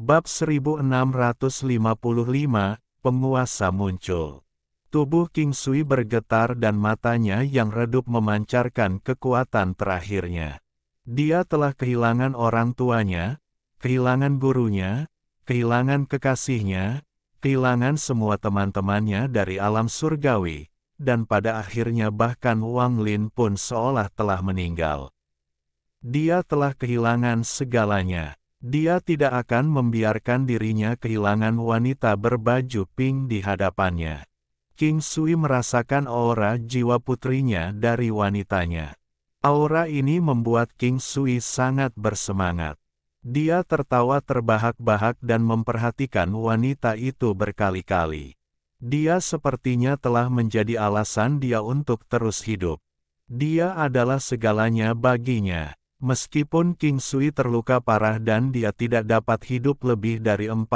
Bab 1655, penguasa muncul. Tubuh King Sui bergetar dan matanya yang redup memancarkan kekuatan terakhirnya. Dia telah kehilangan orang tuanya, kehilangan gurunya, kehilangan kekasihnya, kehilangan semua teman-temannya dari alam surgawi, dan pada akhirnya bahkan Wang Lin pun seolah telah meninggal. Dia telah kehilangan segalanya. Dia tidak akan membiarkan dirinya kehilangan wanita berbaju pink di hadapannya. King Sui merasakan aura jiwa putrinya dari wanitanya. Aura ini membuat King Sui sangat bersemangat. Dia tertawa terbahak-bahak dan memperhatikan wanita itu berkali-kali. Dia sepertinya telah menjadi alasan dia untuk terus hidup. Dia adalah segalanya baginya. Meskipun King Sui terluka parah dan dia tidak dapat hidup lebih dari 45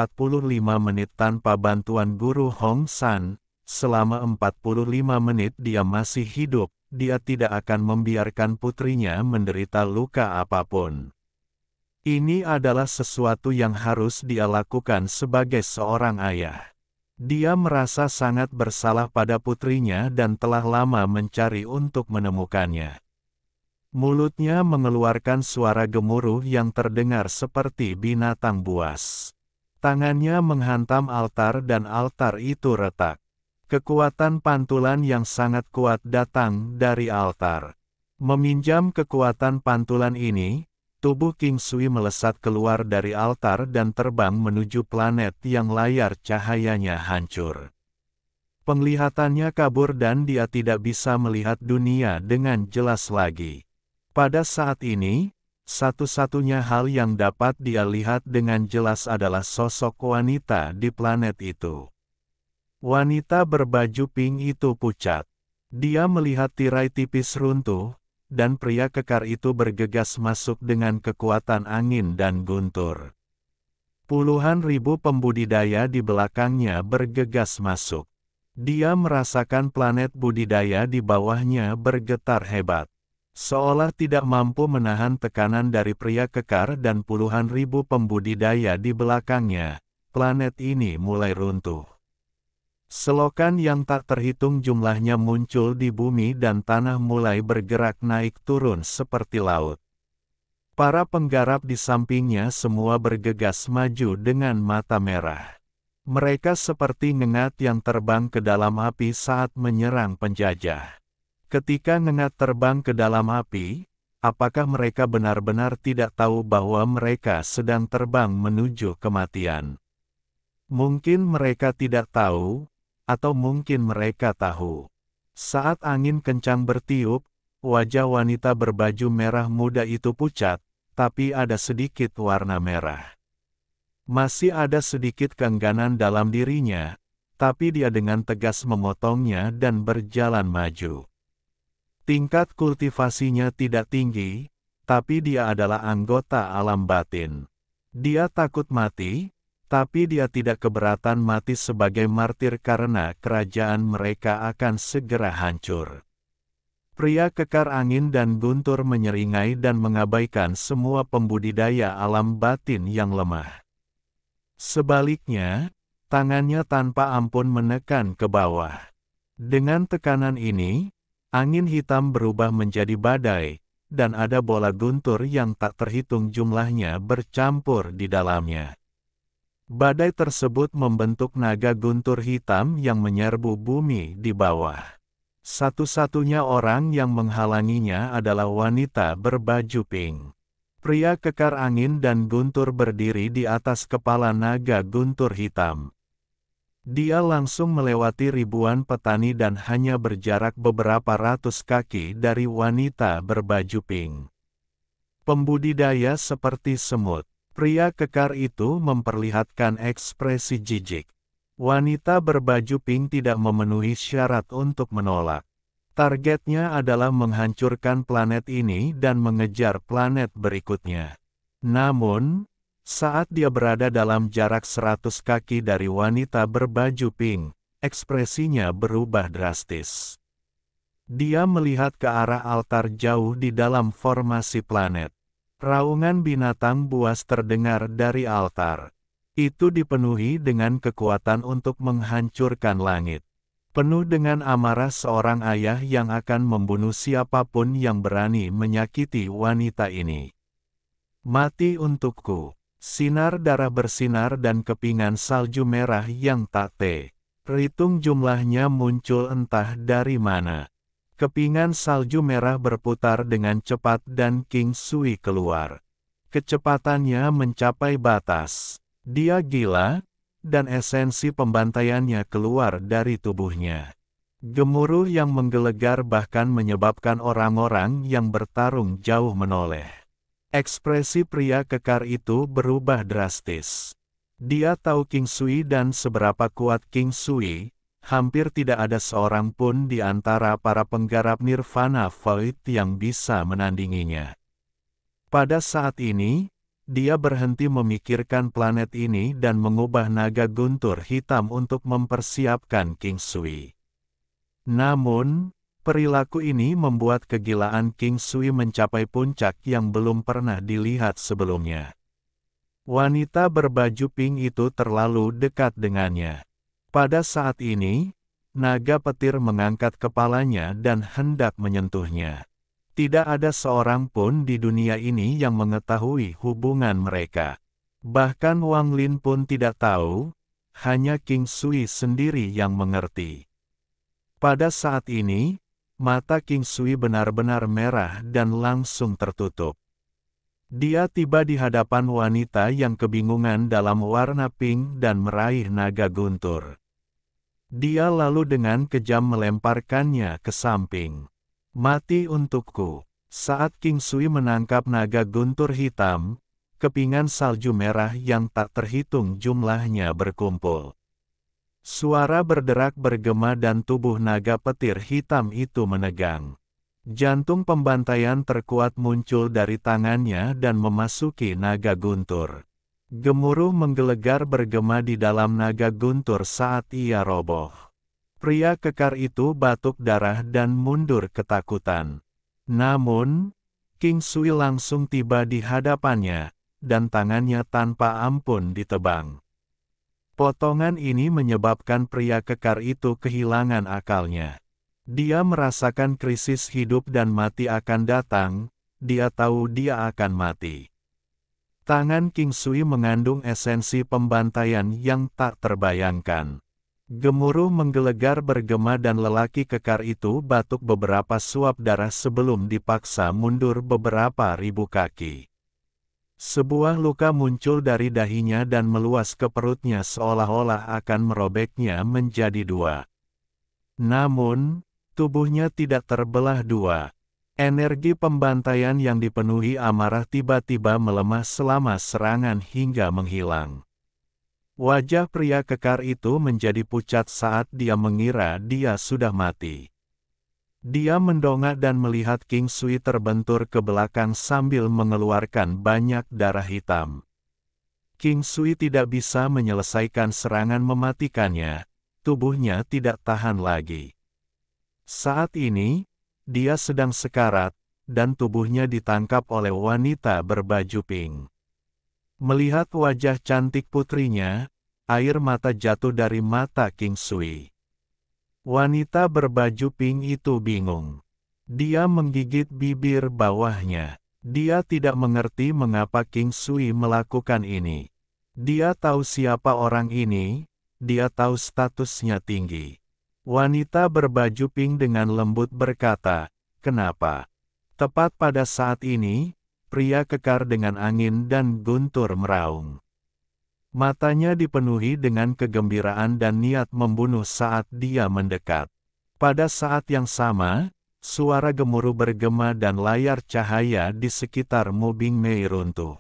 menit tanpa bantuan guru Hong San, selama 45 menit dia masih hidup, dia tidak akan membiarkan putrinya menderita luka apapun. Ini adalah sesuatu yang harus dia lakukan sebagai seorang ayah. Dia merasa sangat bersalah pada putrinya dan telah lama mencari untuk menemukannya. Mulutnya mengeluarkan suara gemuruh yang terdengar seperti binatang buas. Tangannya menghantam altar dan altar itu retak. Kekuatan pantulan yang sangat kuat datang dari altar. Meminjam kekuatan pantulan ini, tubuh King Sui melesat keluar dari altar dan terbang menuju planet yang layar cahayanya hancur. Penglihatannya kabur dan dia tidak bisa melihat dunia dengan jelas lagi. Pada saat ini, satu-satunya hal yang dapat dia lihat dengan jelas adalah sosok wanita di planet itu. Wanita berbaju pink itu pucat. Dia melihat tirai tipis runtuh, dan pria kekar itu bergegas masuk dengan kekuatan angin dan guntur. Puluhan ribu pembudidaya di belakangnya bergegas masuk. Dia merasakan planet budidaya di bawahnya bergetar hebat. Seolah tidak mampu menahan tekanan dari pria kekar dan puluhan ribu pembudidaya di belakangnya, planet ini mulai runtuh. Selokan yang tak terhitung jumlahnya muncul di bumi dan tanah mulai bergerak naik turun seperti laut. Para penggarap di sampingnya semua bergegas maju dengan mata merah. Mereka seperti ngengat yang terbang ke dalam api saat menyerang penjajah. Ketika ngengat terbang ke dalam api, apakah mereka benar-benar tidak tahu bahwa mereka sedang terbang menuju kematian? Mungkin mereka tidak tahu, atau mungkin mereka tahu. Saat angin kencang bertiup, wajah wanita berbaju merah muda itu pucat, tapi ada sedikit warna merah. Masih ada sedikit keengganan dalam dirinya, tapi dia dengan tegas memotongnya dan berjalan maju. Tingkat kultivasinya tidak tinggi, tapi dia adalah anggota alam batin. Dia takut mati, tapi dia tidak keberatan mati sebagai martir karena kerajaan mereka akan segera hancur. Pria kekar angin dan guntur menyeringai dan mengabaikan semua pembudidaya alam batin yang lemah. Sebaliknya, tangannya tanpa ampun menekan ke bawah. Dengan tekanan ini, angin hitam berubah menjadi badai, dan ada bola guntur yang tak terhitung jumlahnya bercampur di dalamnya. Badai tersebut membentuk naga guntur hitam yang menyerbu bumi di bawah. Satu-satunya orang yang menghalanginya adalah wanita berbaju pink. Pria kekar angin dan guntur berdiri di atas kepala naga guntur hitam. Dia langsung melewati ribuan petani dan hanya berjarak beberapa ratus kaki dari wanita berbaju pink. Pembudidaya seperti semut. Pria kekar itu memperlihatkan ekspresi jijik. Wanita berbaju pink tidak memenuhi syarat untuk menolak. Targetnya adalah menghancurkan planet ini dan mengejar planet berikutnya. Namun, saat dia berada dalam jarak 100 kaki dari wanita berbaju pink, ekspresinya berubah drastis. Dia melihat ke arah altar jauh di dalam formasi planet. Raungan binatang buas terdengar dari altar. Itu dipenuhi dengan kekuatan untuk menghancurkan langit. Penuh dengan amarah seorang ayah yang akan membunuh siapapun yang berani menyakiti wanita ini. Mati untukku. Sinar darah bersinar dan kepingan salju merah yang tak terhitung jumlahnya muncul entah dari mana. Kepingan salju merah berputar dengan cepat dan King Sui keluar. Kecepatannya mencapai batas. Dia gila, dan esensi pembantaiannya keluar dari tubuhnya. Gemuruh yang menggelegar bahkan menyebabkan orang-orang yang bertarung jauh menoleh. Ekspresi pria kekar itu berubah drastis. Dia tahu King Sui dan seberapa kuat King Sui. Hampir tidak ada seorang pun di antara para penggarap Nirvana Void yang bisa menandinginya. Pada saat ini, dia berhenti memikirkan planet ini dan mengubah naga guntur hitam untuk mempersiapkan King Sui. Namun, perilaku ini membuat kegilaan King Sui mencapai puncak yang belum pernah dilihat sebelumnya. Wanita berbaju pink itu terlalu dekat dengannya. Pada saat ini, naga petir mengangkat kepalanya dan hendak menyentuhnya. Tidak ada seorang pun di dunia ini yang mengetahui hubungan mereka. Bahkan Wang Lin pun tidak tahu, hanya King Sui sendiri yang mengerti. Pada saat ini, mata King Sui benar-benar merah dan langsung tertutup. Dia tiba di hadapan wanita yang kebingungan dalam warna pink dan meraih naga guntur. Dia lalu dengan kejam melemparkannya ke samping. Mati untukku. Saat King Sui menangkap naga guntur hitam, kepingan salju merah yang tak terhitung jumlahnya berkumpul. Suara berderak bergema dan tubuh naga petir hitam itu menegang. Jantung pembantaian terkuat muncul dari tangannya dan memasuki naga guntur. Gemuruh menggelegar bergema di dalam naga guntur saat ia roboh. Pria kekar itu batuk darah dan mundur ketakutan. Namun, King Sui langsung tiba di hadapannya, dan tangannya tanpa ampun ditebang. Potongan ini menyebabkan pria kekar itu kehilangan akalnya. Dia merasakan krisis hidup dan mati akan datang, dia tahu dia akan mati. Tangan King Sui mengandung esensi pembantaian yang tak terbayangkan. Gemuruh menggelegar bergema dan lelaki kekar itu batuk beberapa suap darah sebelum dipaksa mundur beberapa ribu kaki. Sebuah luka muncul dari dahinya dan meluas ke perutnya seolah-olah akan merobeknya menjadi dua. Namun, tubuhnya tidak terbelah dua. Energi pembantaian yang dipenuhi amarah tiba-tiba melemah selama serangan hingga menghilang. Wajah pria kekar itu menjadi pucat saat dia mengira dia sudah mati. Dia mendongak dan melihat King Sui terbentur ke belakang sambil mengeluarkan banyak darah hitam. King Sui tidak bisa menyelesaikan serangan mematikannya, tubuhnya tidak tahan lagi. Saat ini, dia sedang sekarat, dan tubuhnya ditangkap oleh wanita berbaju pink. Melihat wajah cantik putrinya, air mata jatuh dari mata King Sui. Wanita berbaju pink itu bingung. Dia menggigit bibir bawahnya. Dia tidak mengerti mengapa King Sui melakukan ini. Dia tahu siapa orang ini, dia tahu statusnya tinggi. Wanita berbaju pink dengan lembut berkata, "Kenapa?" Tepat pada saat ini, pria kekar dengan angin dan guntur meraung. Matanya dipenuhi dengan kegembiraan dan niat membunuh saat dia mendekat. Pada saat yang sama, suara gemuruh bergema dan layar cahaya di sekitar Mubing Mei runtuh.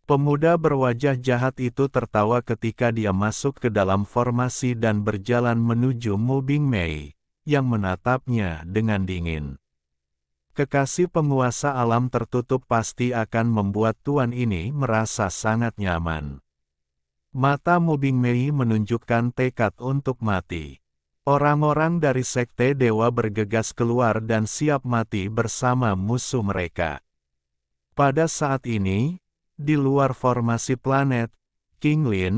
Pemuda berwajah jahat itu tertawa ketika dia masuk ke dalam formasi dan berjalan menuju Mubing Mei, yang menatapnya dengan dingin. Kekasih penguasa alam tertutup pasti akan membuat tuan ini merasa sangat nyaman. Mata Mubing Mei menunjukkan tekad untuk mati. Orang-orang dari Sekte Dewa bergegas keluar dan siap mati bersama musuh mereka. Pada saat ini, di luar formasi planet, King Lin,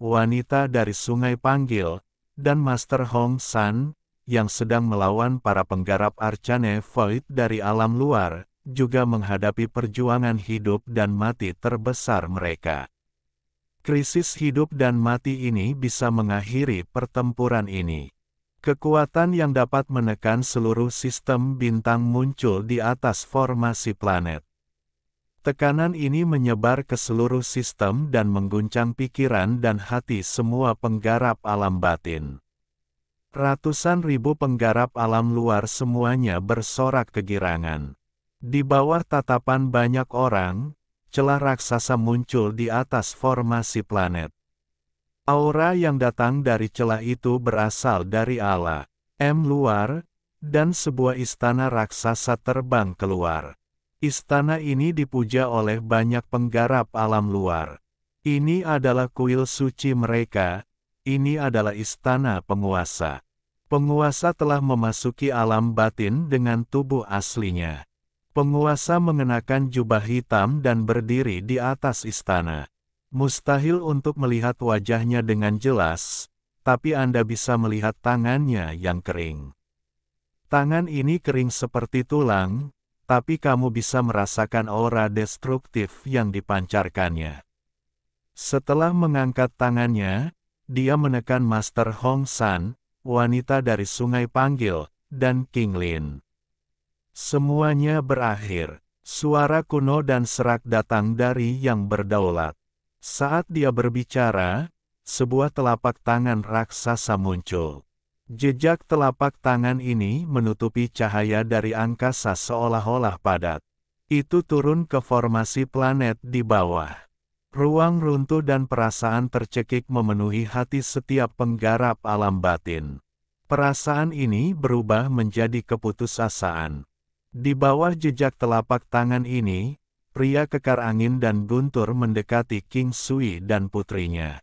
wanita dari Sungai Panggil, dan Master Hong San, yang sedang melawan para penggarap Arcane Void dari alam luar, juga menghadapi perjuangan hidup dan mati terbesar mereka. Krisis hidup dan mati ini bisa mengakhiri pertempuran ini. Kekuatan yang dapat menekan seluruh sistem bintang muncul di atas formasi planet. Tekanan ini menyebar ke seluruh sistem dan mengguncang pikiran dan hati semua penggarap alam batin. Ratusan ribu penggarap alam luar semuanya bersorak kegirangan. Di bawah tatapan banyak orang, celah raksasa muncul di atas formasi planet. Aura yang datang dari celah itu berasal dari Allah, luar, dan sebuah istana raksasa terbang keluar. Istana ini dipuja oleh banyak penggarap alam luar. Ini adalah kuil suci mereka, ini adalah istana penguasa. Penguasa telah memasuki alam batin dengan tubuh aslinya. Penguasa mengenakan jubah hitam dan berdiri di atas istana. Mustahil untuk melihat wajahnya dengan jelas, tapi Anda bisa melihat tangannya yang kering. Tangan ini kering seperti tulang, tapi kamu bisa merasakan aura destruktif yang dipancarkannya. Setelah mengangkat tangannya, dia menekan Master Hong San, wanita dari Sungai Panggil, dan King Lin. Semuanya berakhir. Suara kuno dan serak datang dari Yang Berdaulat. Saat dia berbicara, sebuah telapak tangan raksasa muncul. Jejak telapak tangan ini menutupi cahaya dari angkasa seolah-olah padat. Itu turun ke formasi planet di bawah. Ruang runtuh dan perasaan tercekik memenuhi hati setiap penggarap alam batin. Perasaan ini berubah menjadi keputusasaan. Di bawah jejak telapak tangan ini, pria kekar angin dan guntur mendekati King Sui dan putrinya.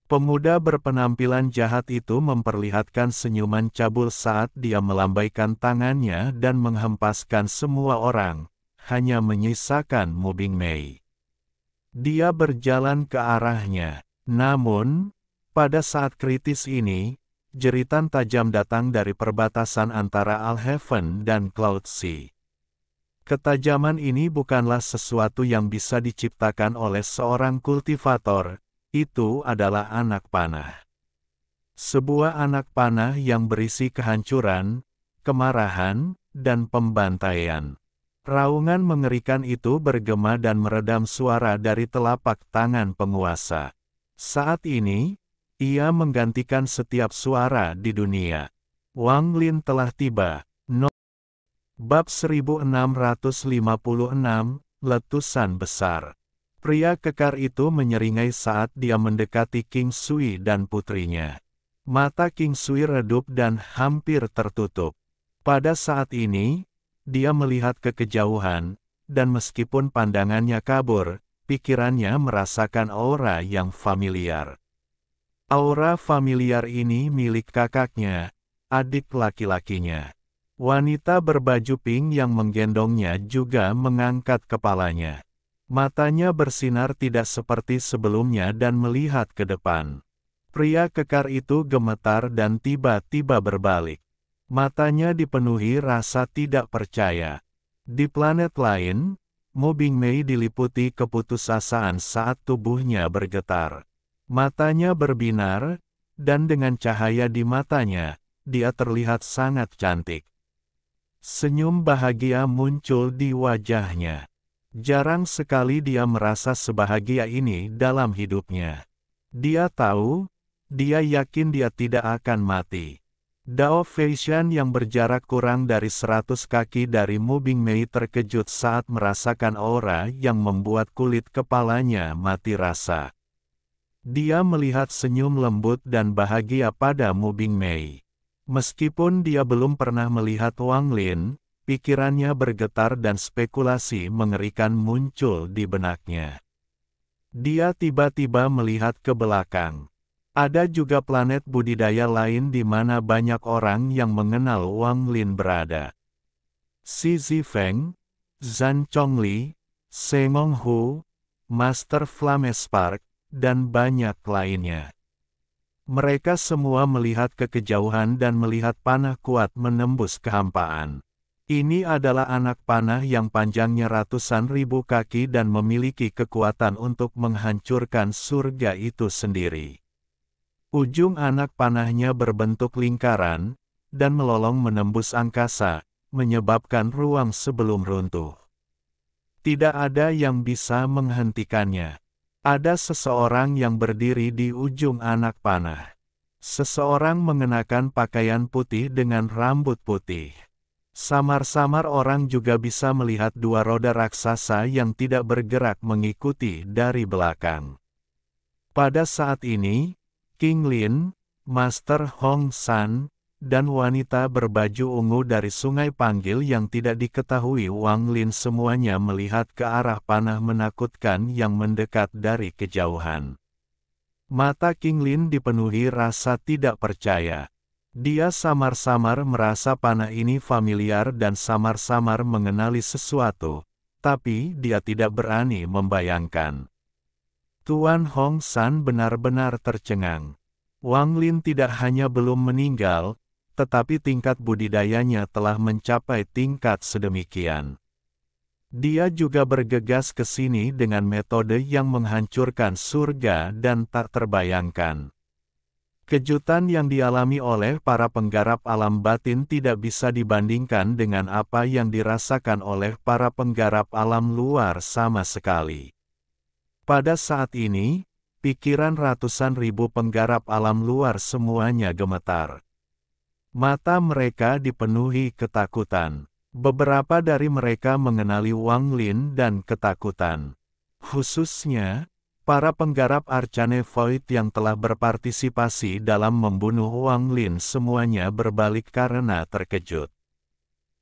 Pemuda berpenampilan jahat itu memperlihatkan senyuman cabul saat dia melambaikan tangannya dan menghempaskan semua orang, hanya menyisakan Mu Bingmei. Dia berjalan ke arahnya, namun, pada saat kritis ini, jeritan tajam datang dari perbatasan antara Alheaven dan Cloud Sea. Ketajaman ini bukanlah sesuatu yang bisa diciptakan oleh seorang kultivator. Itu adalah anak panah. Sebuah anak panah yang berisi kehancuran, kemarahan, dan pembantaian. Raungan mengerikan itu bergema dan meredam suara dari telapak tangan penguasa. Saat ini, ia menggantikan setiap suara di dunia. Wang Lin telah tiba. Bab 1656, Letusan Besar. Pria kekar itu menyeringai saat dia mendekati King Sui dan putrinya. Mata King Sui redup dan hampir tertutup. Pada saat ini, dia melihat ke kejauhan, dan meskipun pandangannya kabur, pikirannya merasakan aura yang familiar. Aura familiar ini milik kakaknya, adik laki-lakinya. Wanita berbaju pink yang menggendongnya juga mengangkat kepalanya. Matanya bersinar tidak seperti sebelumnya dan melihat ke depan. Pria kekar itu gemetar dan tiba-tiba berbalik. Matanya dipenuhi rasa tidak percaya. Di planet lain, Mu Bingmei diliputi keputusasaan saat tubuhnya bergetar. Matanya berbinar, dan dengan cahaya di matanya, dia terlihat sangat cantik. Senyum bahagia muncul di wajahnya. Jarang sekali dia merasa sebahagia ini dalam hidupnya. Dia tahu, dia yakin dia tidak akan mati. Dao Feishan yang berjarak kurang dari 100 kaki dari Mu Bingmei terkejut saat merasakan aura yang membuat kulit kepalanya mati rasa. Dia melihat senyum lembut dan bahagia pada Mu Bingmei. Meskipun dia belum pernah melihat Wang Lin, pikirannya bergetar dan spekulasi mengerikan muncul di benaknya. Dia tiba-tiba melihat ke belakang. Ada juga planet budidaya lain di mana banyak orang yang mengenal Wang Lin berada. Xi Zifeng, Zhan Chongli, Sengong Hu, Master Flamespark, dan banyak lainnya. Mereka semua melihat ke kejauhan dan melihat panah kuat menembus kehampaan. Ini adalah anak panah yang panjangnya ratusan ribu kaki dan memiliki kekuatan untuk menghancurkan surga itu sendiri. Ujung anak panahnya berbentuk lingkaran, dan melolong menembus angkasa, menyebabkan ruang sebelum runtuh. Tidak ada yang bisa menghentikannya. Ada seseorang yang berdiri di ujung anak panah. Seseorang mengenakan pakaian putih dengan rambut putih. Samar-samar orang juga bisa melihat dua roda raksasa yang tidak bergerak mengikuti dari belakang. Pada saat ini, King Lin, Master Hong San, dan wanita berbaju ungu dari Sungai Panggil yang tidak diketahui Wang Lin semuanya melihat ke arah panah menakutkan yang mendekat dari kejauhan. Mata King Lin dipenuhi rasa tidak percaya. Dia samar-samar merasa panah ini familiar dan samar-samar mengenali sesuatu, tapi dia tidak berani membayangkan. Tuan Hong San benar-benar tercengang. Wang Lin tidak hanya belum meninggal, tetapi tingkat budidayanya telah mencapai tingkat sedemikian. Dia juga bergegas ke sini dengan metode yang menghancurkan surga dan tak terbayangkan. Kejutan yang dialami oleh para penggarap alam batin tidak bisa dibandingkan dengan apa yang dirasakan oleh para penggarap alam luar sama sekali. Pada saat ini, pikiran ratusan ribu penggarap alam luar semuanya gemetar. Mata mereka dipenuhi ketakutan. Beberapa dari mereka mengenali Wang Lin dan ketakutan. Khususnya, para penggarap Arcane Void yang telah berpartisipasi dalam membunuh Wang Lin semuanya berbalik karena terkejut.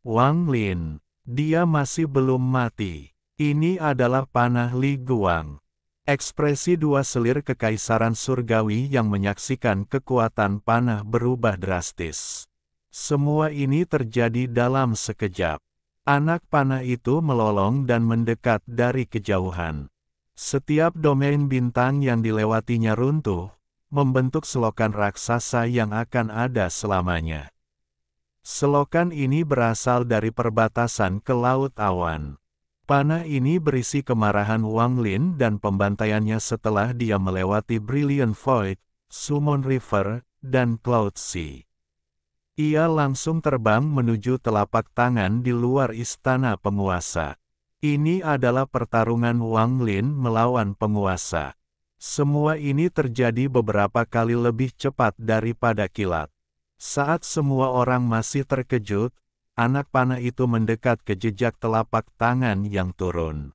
Wang Lin, dia masih belum mati. Ini adalah panah Li Guang. Ekspresi dua selir kekaisaran surgawi yang menyaksikan kekuatan panah berubah drastis. Semua ini terjadi dalam sekejap. Anak panah itu melolong dan mendekat dari kejauhan. Setiap domain bintang yang dilewatinya runtuh, membentuk selokan raksasa yang akan ada selamanya. Selokan ini berasal dari perbatasan ke Laut Awan. Panah ini berisi kemarahan Wang Lin dan pembantaiannya setelah dia melewati Brilliant Void, Summon River, dan Cloud Sea. Ia langsung terbang menuju telapak tangan di luar istana penguasa. Ini adalah pertarungan Wang Lin melawan penguasa. Semua ini terjadi beberapa kali lebih cepat daripada kilat. Saat semua orang masih terkejut, anak panah itu mendekat ke jejak telapak tangan yang turun.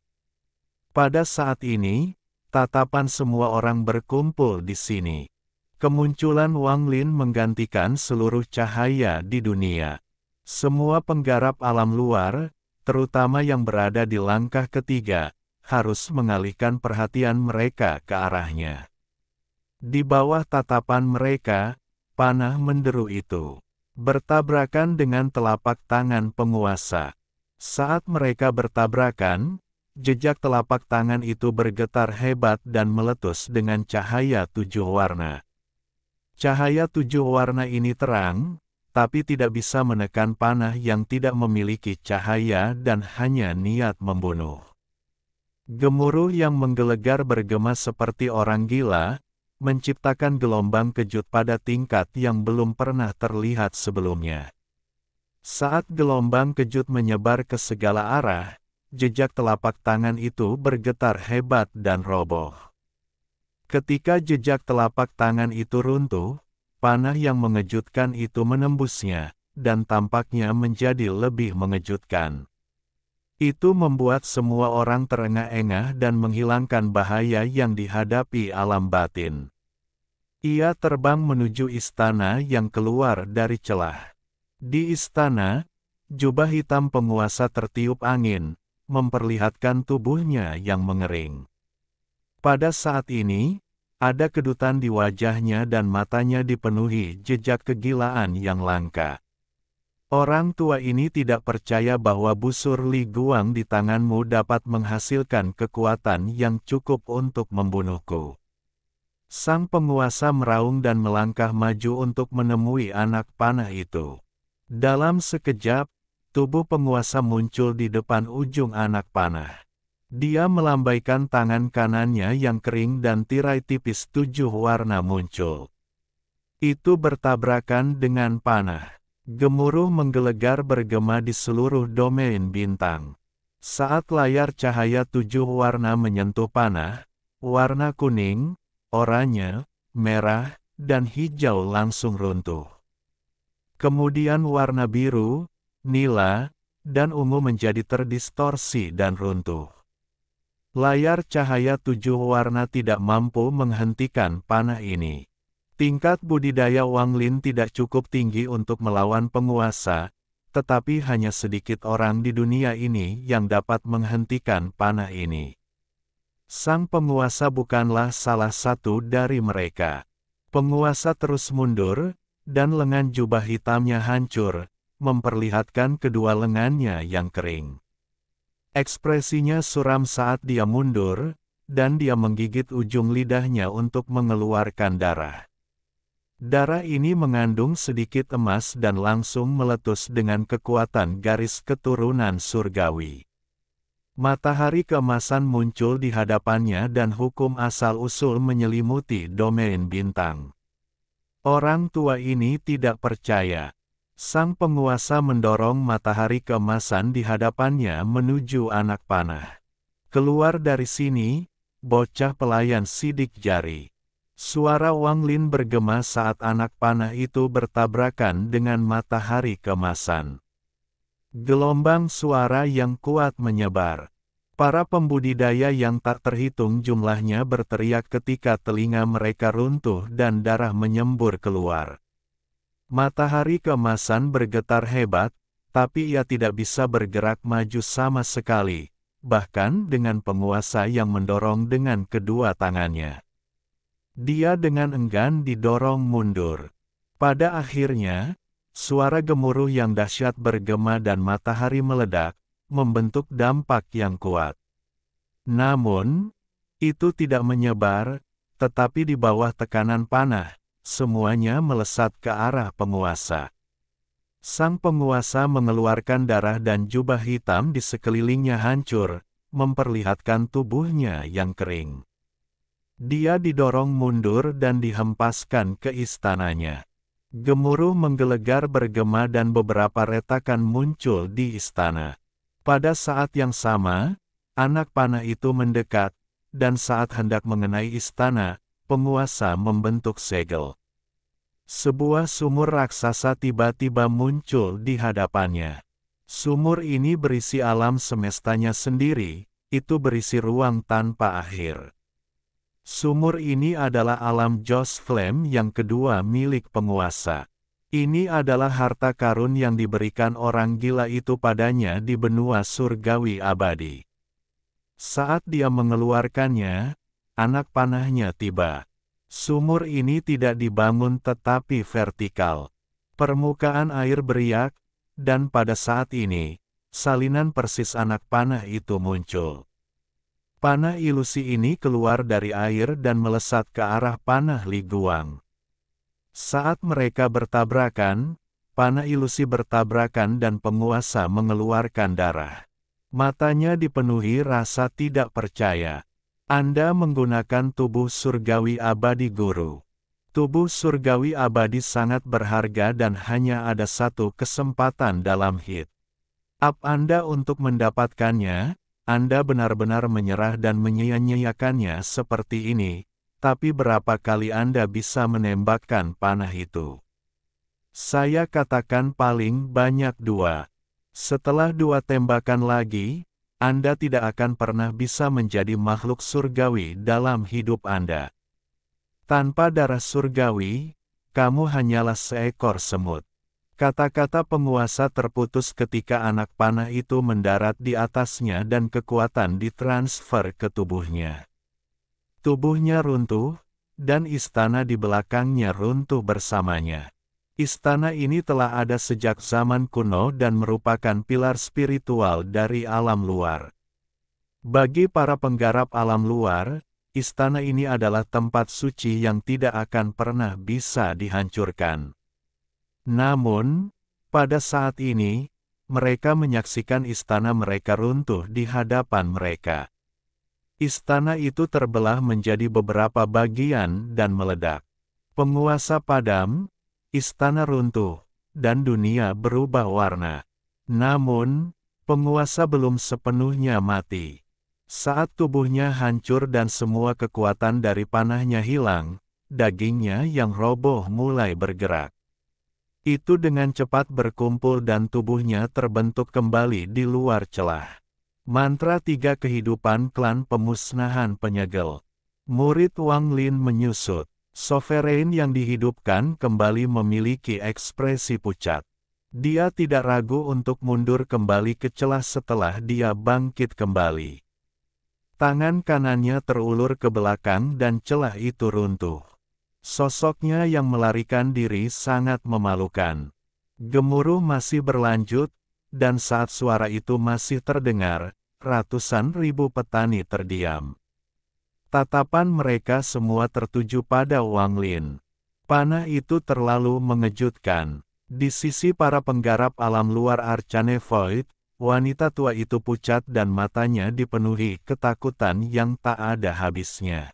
Pada saat ini, tatapan semua orang berkumpul di sini. Kemunculan Wang Lin menggantikan seluruh cahaya di dunia. Semua penggarap alam luar, terutama yang berada di langkah ketiga, harus mengalihkan perhatian mereka ke arahnya. Di bawah tatapan mereka, panah menderu itu bertabrakan dengan telapak tangan penguasa. Saat mereka bertabrakan, jejak telapak tangan itu bergetar hebat dan meletus dengan cahaya 7 warna. Cahaya 7 warna ini terang, tapi tidak bisa menekan panah yang tidak memiliki cahaya dan hanya niat membunuh. Gemuruh yang menggelegar bergema seperti orang gila, menciptakan gelombang kejut pada tingkat yang belum pernah terlihat sebelumnya. Saat gelombang kejut menyebar ke segala arah, jejak telapak tangan itu bergetar hebat dan roboh. Ketika jejak telapak tangan itu runtuh, panah yang mengejutkan itu menembusnya, dan tampaknya menjadi lebih mengejutkan. Itu membuat semua orang terengah-engah dan menghilangkan bahaya yang dihadapi alam batin. Ia terbang menuju istana yang keluar dari celah. Di istana, jubah hitam penguasa tertiup angin, memperlihatkan tubuhnya yang mengering. Pada saat ini, ada kedutan di wajahnya dan matanya dipenuhi jejak kegilaan yang langka. Orang tua ini tidak percaya bahwa busur Li Guang di tanganmu dapat menghasilkan kekuatan yang cukup untuk membunuhku. Sang penguasa meraung dan melangkah maju untuk menemui anak panah itu. Dalam sekejap, tubuh penguasa muncul di depan ujung anak panah. Dia melambaikan tangan kanannya yang kering dan tirai tipis 7 warna muncul. Itu bertabrakan dengan panah. Gemuruh menggelegar bergema di seluruh domain bintang. Saat layar cahaya 7 warna menyentuh panah, warna kuning, oranye, merah, dan hijau langsung runtuh. Kemudian warna biru, nila, dan ungu menjadi terdistorsi dan runtuh. Layar cahaya 7 warna tidak mampu menghentikan panah ini. Tingkat budidaya Wang Lin tidak cukup tinggi untuk melawan penguasa, tetapi hanya sedikit orang di dunia ini yang dapat menghentikan panah ini. Sang penguasa bukanlah salah satu dari mereka. Penguasa terus mundur, dan lengan jubah hitamnya hancur, memperlihatkan kedua lengannya yang kering. Ekspresinya suram saat dia mundur, dan dia menggigit ujung lidahnya untuk mengeluarkan darah. Darah ini mengandung sedikit emas dan langsung meletus dengan kekuatan garis keturunan surgawi. Matahari keemasan muncul di hadapannya dan hukum asal-usul menyelimuti domain bintang. Orang tua ini tidak percaya. Sang penguasa mendorong matahari keemasan di hadapannya menuju anak panah. Keluar dari sini, bocah pelayan sidik jari. Suara Wang Lin bergema saat anak panah itu bertabrakan dengan matahari keemasan. Gelombang suara yang kuat menyebar. Para pembudidaya yang tak terhitung jumlahnya berteriak ketika telinga mereka runtuh dan darah menyembur keluar. Matahari keemasan bergetar hebat, tapi ia tidak bisa bergerak maju sama sekali, bahkan dengan penguasa yang mendorong dengan kedua tangannya. Dia dengan enggan didorong mundur. Pada akhirnya, suara gemuruh yang dahsyat bergema dan matahari meledak, membentuk dampak yang kuat. Namun, itu tidak menyebar, tetapi di bawah tekanan panah, semuanya melesat ke arah penguasa. Sang penguasa mengeluarkan darah dan jubah hitam di sekelilingnya hancur, memperlihatkan tubuhnya yang kering. Dia didorong mundur dan dihempaskan ke istananya. Gemuruh menggelegar bergema dan beberapa retakan muncul di istana. Pada saat yang sama, anak panah itu mendekat, dan saat hendak mengenai istana, penguasa membentuk segel. Sebuah sumur raksasa tiba-tiba muncul di hadapannya. Sumur ini berisi alam semestanya sendiri, itu berisi ruang tanpa akhir. Sumur ini adalah alam Joss Flame yang kedua milik penguasa. Ini adalah harta karun yang diberikan orang gila itu padanya di benua surgawi abadi. Saat dia mengeluarkannya, anak panahnya tiba. Sumur ini tidak dibangun tetapi vertikal. Permukaan air beriak, dan pada saat ini, salinan persis anak panah itu muncul. Panah ilusi ini keluar dari air dan melesat ke arah panah Li Guang. Saat mereka bertabrakan, panah ilusi bertabrakan dan penguasa mengeluarkan darah. Matanya dipenuhi rasa tidak percaya. Anda menggunakan tubuh surgawi abadi guru. Tubuh surgawi abadi sangat berharga dan hanya ada satu kesempatan dalam hidup Anda untuk mendapatkannya. Anda benar-benar menyerah dan menyia-nyiakannya seperti ini, tapi berapa kali Anda bisa menembakkan panah itu? Saya katakan paling banyak 2. Setelah 2 tembakan lagi, Anda tidak akan pernah bisa menjadi makhluk surgawi dalam hidup Anda. Tanpa darah surgawi, kamu hanyalah seekor semut. Kata-kata penguasa terputus ketika anak panah itu mendarat di atasnya dan kekuatan ditransfer ke tubuhnya. Tubuhnya runtuh, dan istana di belakangnya runtuh bersamanya. Istana ini telah ada sejak zaman kuno dan merupakan pilar spiritual dari alam luar. Bagi para penggarap alam luar, Istana ini adalah tempat suci yang tidak akan pernah bisa dihancurkan. Namun, pada saat ini, mereka menyaksikan istana mereka runtuh di hadapan mereka. Istana itu terbelah menjadi beberapa bagian dan meledak. Penguasa padam, istana runtuh, dan dunia berubah warna. Namun, penguasa belum sepenuhnya mati. Saat tubuhnya hancur dan semua kekuatan dari panahnya hilang, dagingnya yang roboh mulai bergerak. Itu dengan cepat berkumpul dan tubuhnya terbentuk kembali di luar celah. Mantra 3 kehidupan klan pemusnahan penyegel. Murid Wang Lin menyusut. Sovereign yang dihidupkan kembali memiliki ekspresi pucat. Dia tidak ragu untuk mundur kembali ke celah setelah dia bangkit kembali. Tangan kanannya terulur ke belakang dan celah itu runtuh. Sosoknya yang melarikan diri sangat memalukan. Gemuruh masih berlanjut, dan saat suara itu masih terdengar, ratusan ribu petani terdiam. Tatapan mereka semua tertuju pada Wang Lin. Panah itu terlalu mengejutkan. Di sisi para penggarap alam luar Arcane Void, wanita tua itu pucat dan matanya dipenuhi ketakutan yang tak ada habisnya.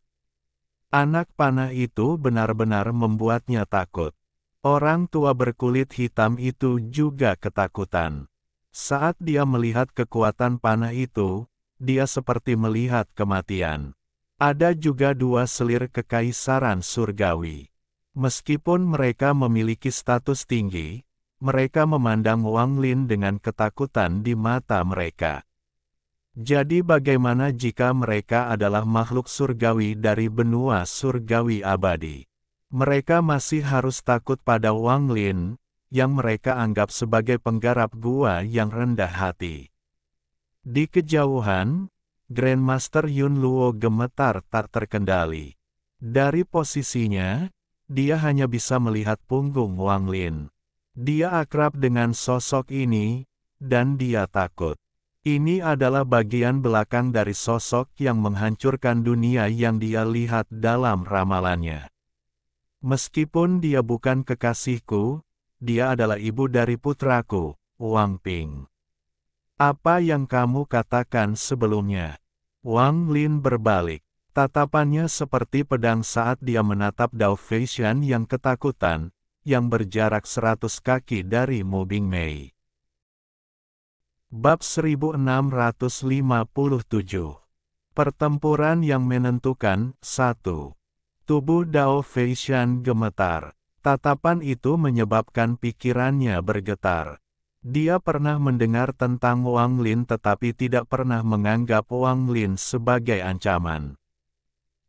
Anak panah itu benar-benar membuatnya takut. Orang tua berkulit hitam itu juga ketakutan. Saat dia melihat kekuatan panah itu, dia seperti melihat kematian. Ada juga 2 selir kekaisaran surgawi. Meskipun mereka memiliki status tinggi, mereka memandang Wang Lin dengan ketakutan di mata mereka. Jadi bagaimana jika mereka adalah makhluk surgawi dari benua surgawi abadi? Mereka masih harus takut pada Wang Lin, yang mereka anggap sebagai penggarap gua yang rendah hati. Di kejauhan, Grandmaster Yun Luo gemetar tak terkendali. Dari posisinya, dia hanya bisa melihat punggung Wang Lin. Dia akrab dengan sosok ini, dan dia takut. Ini adalah bagian belakang dari sosok yang menghancurkan dunia yang dia lihat dalam ramalannya. Meskipun dia bukan kekasihku, dia adalah ibu dari putraku, Wang Ping. Apa yang kamu katakan sebelumnya? Wang Lin berbalik. Tatapannya seperti pedang saat dia menatap Dao Feishan yang ketakutan, yang berjarak 100 kaki dari Mu Bingmei. Bab 1657. Pertempuran yang menentukan. 1. Tubuh Dao Feishan gemetar. Tatapan itu menyebabkan pikirannya bergetar. Dia pernah mendengar tentang Wang Lin tetapi tidak pernah menganggap Wang Lin sebagai ancaman.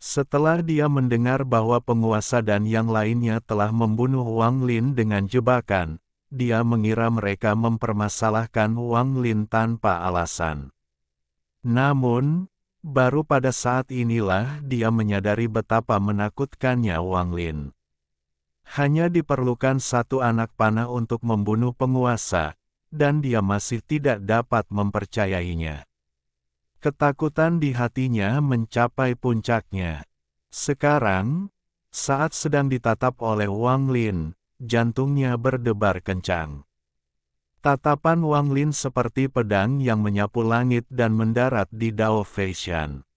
Setelah dia mendengar bahwa penguasa dan yang lainnya telah membunuh Wang Lin dengan jebakan, dia mengira mereka mempermasalahkan Wang Lin tanpa alasan. Namun, baru pada saat inilah dia menyadari betapa menakutkannya Wang Lin. Hanya diperlukan 1 anak panah untuk membunuh penguasa, dan dia masih tidak dapat mempercayainya. Ketakutan di hatinya mencapai puncaknya. Sekarang, saat sedang ditatap oleh Wang Lin, jantungnya berdebar kencang. Tatapan Wang Lin seperti pedang yang menyapu langit dan mendarat di Dao Feishan.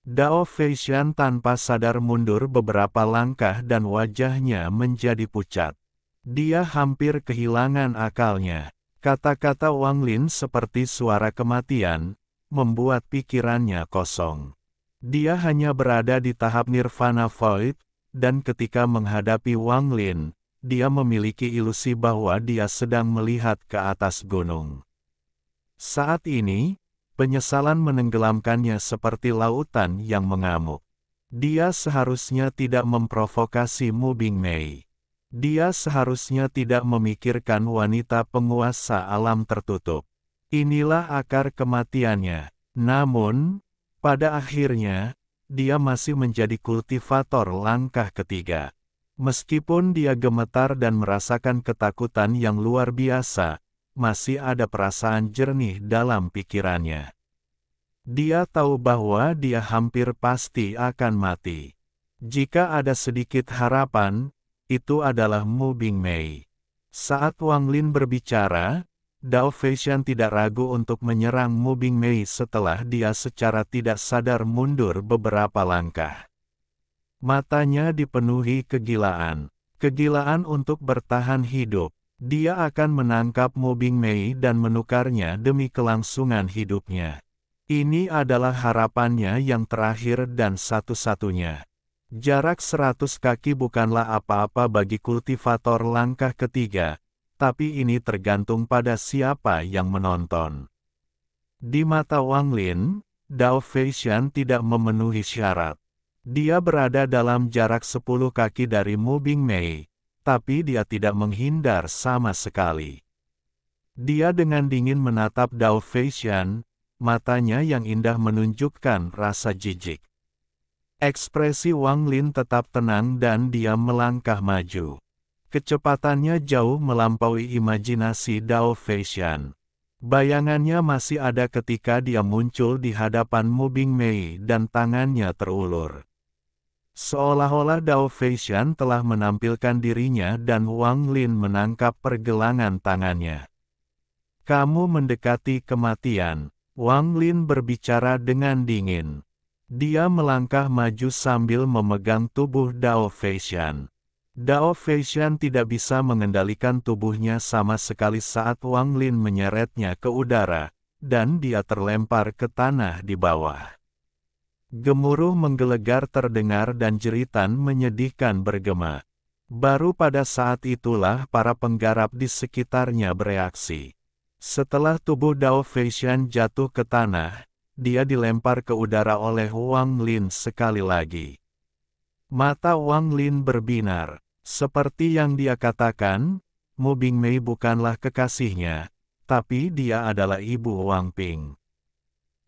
Dao Feishan tanpa sadar mundur beberapa langkah dan wajahnya menjadi pucat. Dia hampir kehilangan akalnya. Kata-kata Wang Lin seperti suara kematian, membuat pikirannya kosong. Dia hanya berada di tahap Nirvana Void, dan ketika menghadapi Wang Lin, dia memiliki ilusi bahwa dia sedang melihat ke atas gunung. Saat ini, penyesalan menenggelamkannya seperti lautan yang mengamuk. Dia seharusnya tidak memprovokasi Mu Bingmei. Dia seharusnya tidak memikirkan wanita penguasa alam tertutup. Inilah akar kematiannya. Namun, pada akhirnya, dia masih menjadi kultivator langkah ketiga. Meskipun dia gemetar dan merasakan ketakutan yang luar biasa, masih ada perasaan jernih dalam pikirannya. Dia tahu bahwa dia hampir pasti akan mati. Jika ada sedikit harapan, itu adalah Mu Bingmei. Saat Wang Lin berbicara, Dao Feishan tidak ragu untuk menyerang Mu Bingmei setelah dia secara tidak sadar mundur beberapa langkah. Matanya dipenuhi kegilaan. Kegilaan untuk bertahan hidup. Dia akan menangkap Mu Bingmei dan menukarnya demi kelangsungan hidupnya. Ini adalah harapannya yang terakhir dan satu-satunya. Jarak 100 kaki bukanlah apa-apa bagi kultivator langkah ketiga, tapi ini tergantung pada siapa yang menonton. Di mata Wang Lin, Dao Feishan tidak memenuhi syarat. Dia berada dalam jarak 10 kaki dari Mu Bingmei, tapi dia tidak menghindar sama sekali. Dia dengan dingin menatap Dao Feishan, matanya yang indah menunjukkan rasa jijik. Ekspresi Wang Lin tetap tenang dan dia melangkah maju. Kecepatannya jauh melampaui imajinasi Dao Feishan. Bayangannya masih ada ketika dia muncul di hadapan Mu Bingmei dan tangannya terulur. Seolah-olah Dao Feishan telah menampilkan dirinya dan Wang Lin menangkap pergelangan tangannya. Kamu mendekati kematian. Wang Lin berbicara dengan dingin. Dia melangkah maju sambil memegang tubuh Dao Feishan. Dao Feishan tidak bisa mengendalikan tubuhnya sama sekali saat Wang Lin menyeretnya ke udara, dan dia terlempar ke tanah di bawah. Gemuruh menggelegar terdengar dan jeritan menyedihkan bergema. Baru pada saat itulah para penggarap di sekitarnya bereaksi. Setelah tubuh Dao Feishan jatuh ke tanah, dia dilempar ke udara oleh Wang Lin sekali lagi. Mata Wang Lin berbinar. Seperti yang dia katakan, Mu Bingmei bukanlah kekasihnya, tapi dia adalah ibu Wang Ping.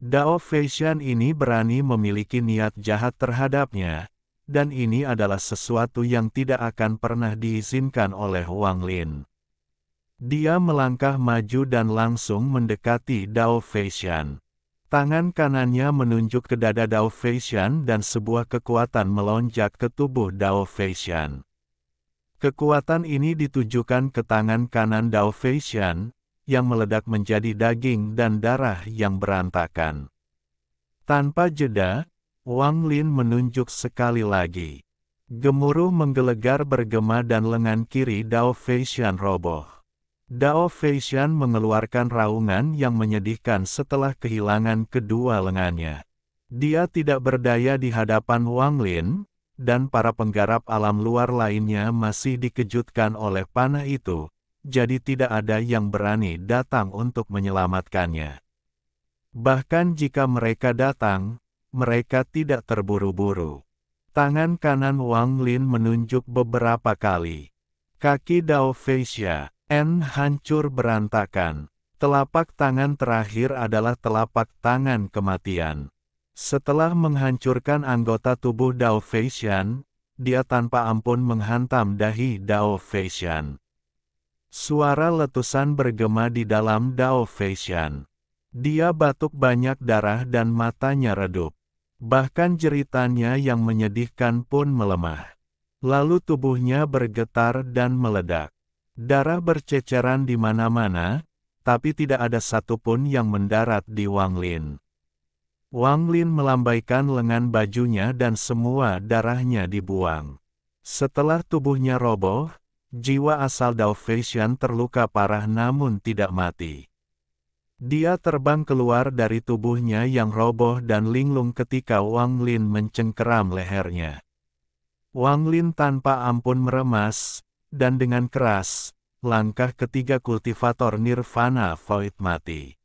Dao Feishan ini berani memiliki niat jahat terhadapnya, dan ini adalah sesuatu yang tidak akan pernah diizinkan oleh Wang Lin. Dia melangkah maju dan langsung mendekati Dao Feishan. Tangan kanannya menunjuk ke dada Dao Feishan dan sebuah kekuatan melonjak ke tubuh Dao Feishan. Kekuatan ini ditujukan ke tangan kanan Dao Feishan, yang meledak menjadi daging dan darah yang berantakan. Tanpa jeda, Wang Lin menunjuk sekali lagi. Gemuruh menggelegar bergema dan lengan kiri Dao Feishan roboh. Dao Feishan mengeluarkan raungan yang menyedihkan setelah kehilangan kedua lengannya. Dia tidak berdaya di hadapan Wang Lin, dan para penggarap alam luar lainnya masih dikejutkan oleh panah itu, jadi tidak ada yang berani datang untuk menyelamatkannya. Bahkan jika mereka datang, mereka tidak terburu-buru. Tangan kanan Wang Lin menunjuk beberapa kali. Kaki Dao Feishan hancur berantakan. Telapak tangan terakhir adalah telapak tangan kematian. Setelah menghancurkan anggota tubuh Dao Feishan, dia tanpa ampun menghantam dahi Dao Feishan. Suara letusan bergema di dalam Dao Feishan. Dia batuk banyak darah dan matanya redup. Bahkan jeritannya yang menyedihkan pun melemah. Lalu tubuhnya bergetar dan meledak. Darah berceceran di mana-mana, tapi tidak ada satupun yang mendarat di Wang Lin. Wang Lin melambaikan lengan bajunya dan semua darahnya dibuang. Setelah tubuhnya roboh, jiwa asal Dao Feishan terluka parah namun tidak mati. Dia terbang keluar dari tubuhnya yang roboh dan linglung ketika Wang Lin mencengkeram lehernya. Wang Lin tanpa ampun meremas, dan dengan keras, langkah ketiga kultivator Nirvana Void mati.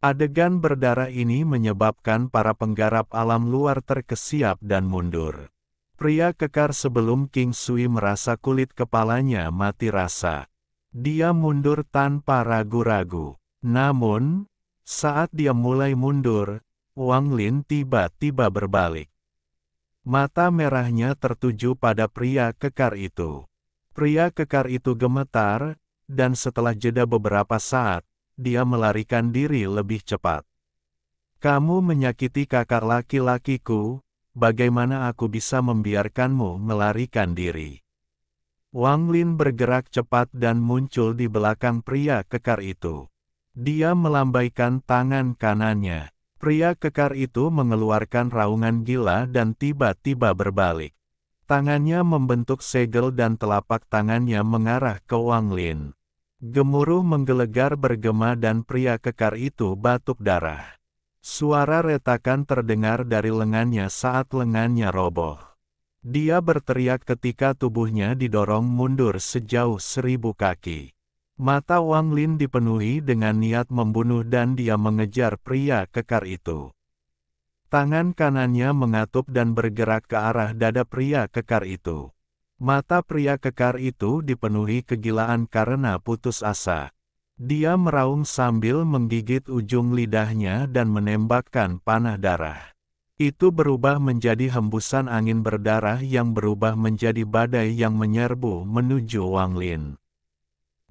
Adegan berdarah ini menyebabkan para penggarap alam luar terkesiap dan mundur. Pria kekar sebelum King Sui merasa kulit kepalanya mati rasa. Dia mundur tanpa ragu-ragu. Namun, saat dia mulai mundur, Wang Lin tiba-tiba berbalik. Mata merahnya tertuju pada pria kekar itu. Pria kekar itu gemetar, dan setelah jeda beberapa saat, dia melarikan diri lebih cepat. Kamu menyakiti kakak laki-lakiku, bagaimana aku bisa membiarkanmu melarikan diri? Wang Lin bergerak cepat dan muncul di belakang pria kekar itu. Dia melambaikan tangan kanannya. Pria kekar itu mengeluarkan raungan gila dan tiba-tiba berbalik. Tangannya membentuk segel dan telapak tangannya mengarah ke Wang Lin. Gemuruh menggelegar bergema dan pria kekar itu batuk darah. Suara retakan terdengar dari lengannya saat lengannya roboh. Dia berteriak ketika tubuhnya didorong mundur sejauh 1000 kaki. Mata Wang Lin dipenuhi dengan niat membunuh dan dia mengejar pria kekar itu. Tangan kanannya mengatup dan bergerak ke arah dada pria kekar itu. Mata pria kekar itu dipenuhi kegilaan karena putus asa. Dia meraung sambil menggigit ujung lidahnya dan menembakkan panah darah. Itu berubah menjadi hembusan angin berdarah yang berubah menjadi badai yang menyerbu menuju Wang Lin.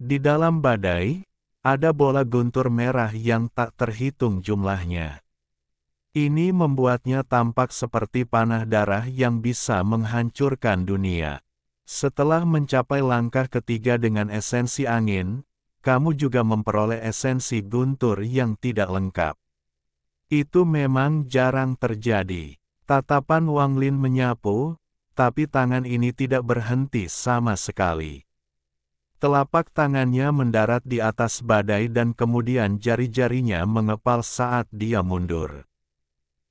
Di dalam badai, ada bola guntur merah yang tak terhitung jumlahnya. Ini membuatnya tampak seperti panah darah yang bisa menghancurkan dunia. Setelah mencapai langkah ketiga dengan esensi angin, kamu juga memperoleh esensi guntur yang tidak lengkap. Itu memang jarang terjadi. Tatapan Wang Lin menyapu, tapi tangan ini tidak berhenti sama sekali. Telapak tangannya mendarat di atas badai dan kemudian jari-jarinya mengepal saat dia mundur.